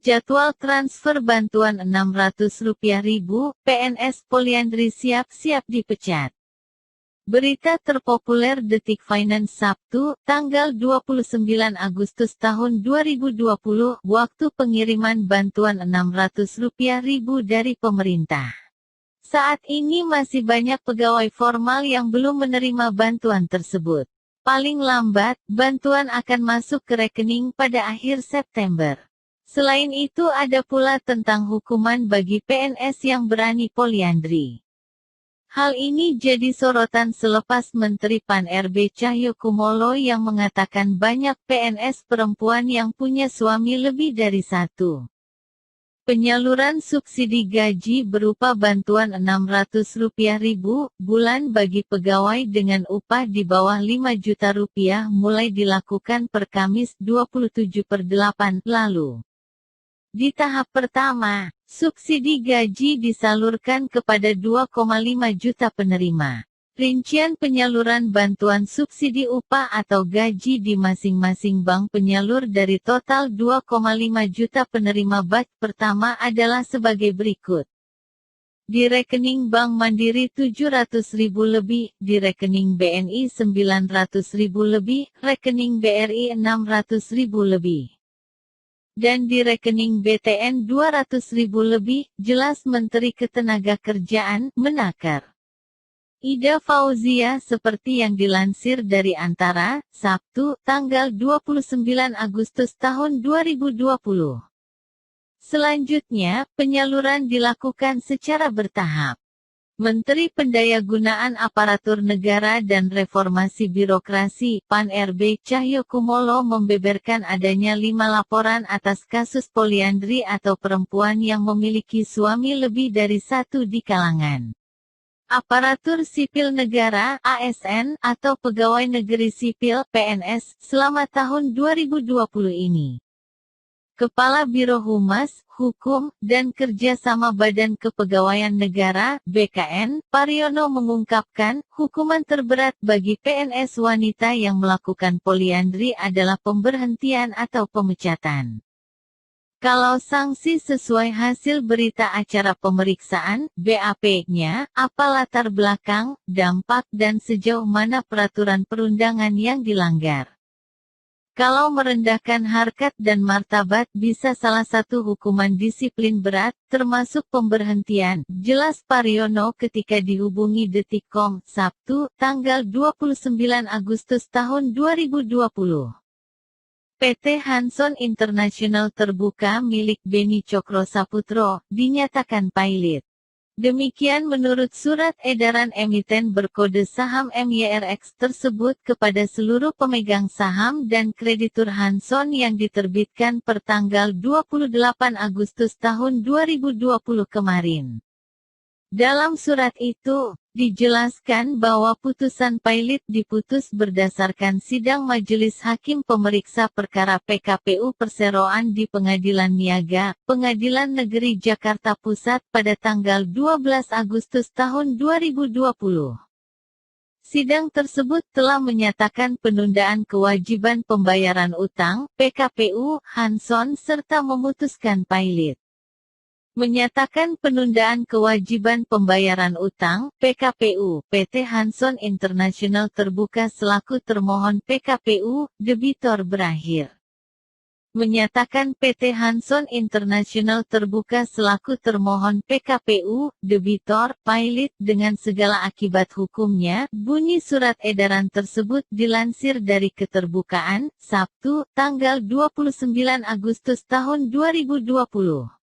Jadwal transfer bantuan Rp600.000, PNS Poliandri siap-siap dipecat. Berita terpopuler Detik Finance Sabtu, tanggal 29 Agustus tahun 2020, waktu pengiriman bantuan Rp600.000 dari pemerintah. Saat ini masih banyak pegawai formal yang belum menerima bantuan tersebut. Paling lambat, bantuan akan masuk ke rekening pada akhir September. Selain itu ada pula tentang hukuman bagi PNS yang berani poliandri. Hal ini jadi sorotan selepas Menteri Pan-RB Cahyokumolo yang mengatakan banyak PNS perempuan yang punya suami lebih dari satu. Penyaluran subsidi gaji berupa bantuan Rp600.000 bulan bagi pegawai dengan upah di bawah Rp5 juta mulai dilakukan per Kamis 27/8 lalu. Di tahap pertama, subsidi gaji disalurkan kepada 2,5 juta penerima. Rincian penyaluran bantuan subsidi upah atau gaji di masing-masing bank penyalur dari total 2,5 juta penerima batch pertama adalah sebagai berikut. Di rekening Bank Mandiri Rp700.000 lebih, di rekening BNI Rp900.000 lebih, rekening BRI Rp600.000 lebih. Dan di rekening BTN Rp200.000 lebih, jelas Menteri Ketenagakerjaan, menakar. Ida Fauzia seperti yang dilansir dari Antara, Sabtu, tanggal 29 Agustus tahun 2020. Selanjutnya, penyaluran dilakukan secara bertahap. Menteri Pendayagunaan Aparatur Negara dan Reformasi Birokrasi, Pan-RB Cahyokumolo membeberkan adanya 5 laporan atas kasus poliandri atau perempuan yang memiliki suami lebih dari satu di kalangan aparatur sipil negara (ASN) atau pegawai negeri sipil (PNS) selama tahun 2020 ini. Kepala Biro Humas, Hukum, dan Kerjasama Badan Kepegawaian Negara (BKN), Pariono mengungkapkan, hukuman terberat bagi PNS wanita yang melakukan poliandri adalah pemberhentian atau pemecatan. Kalau sanksi sesuai hasil berita acara pemeriksaan, BAP-nya, apa latar belakang, dampak dan sejauh mana peraturan perundangan yang dilanggar. Kalau merendahkan harkat dan martabat bisa salah satu hukuman disiplin berat, termasuk pemberhentian, jelas Pariono ketika dihubungi Detik.com, Sabtu, tanggal 29 Agustus tahun 2020. PT Hanson International Terbuka milik Beni Cokro Saputro, dinyatakan pailit. Demikian menurut surat edaran emiten berkode saham MYRX tersebut kepada seluruh pemegang saham dan kreditur Hanson yang diterbitkan per tanggal 28 Agustus tahun 2020 kemarin. Dalam surat itu, dijelaskan bahwa putusan pailit diputus berdasarkan sidang Majelis Hakim Pemeriksa Perkara PKPU Perseroan di Pengadilan Niaga, Pengadilan Negeri Jakarta Pusat pada tanggal 12 Agustus tahun 2020. Sidang tersebut telah menyatakan penundaan kewajiban pembayaran utang, PKPU, Hanson serta memutuskan pailit. Menyatakan penundaan kewajiban pembayaran utang, PKPU, PT Hanson International Terbuka selaku termohon PKPU, debitor berakhir. Menyatakan PT Hanson International Terbuka selaku termohon PKPU, debitor, pailit dengan segala akibat hukumnya, bunyi surat edaran tersebut dilansir dari Keterbukaan, Sabtu, tanggal 29 Agustus tahun 2020.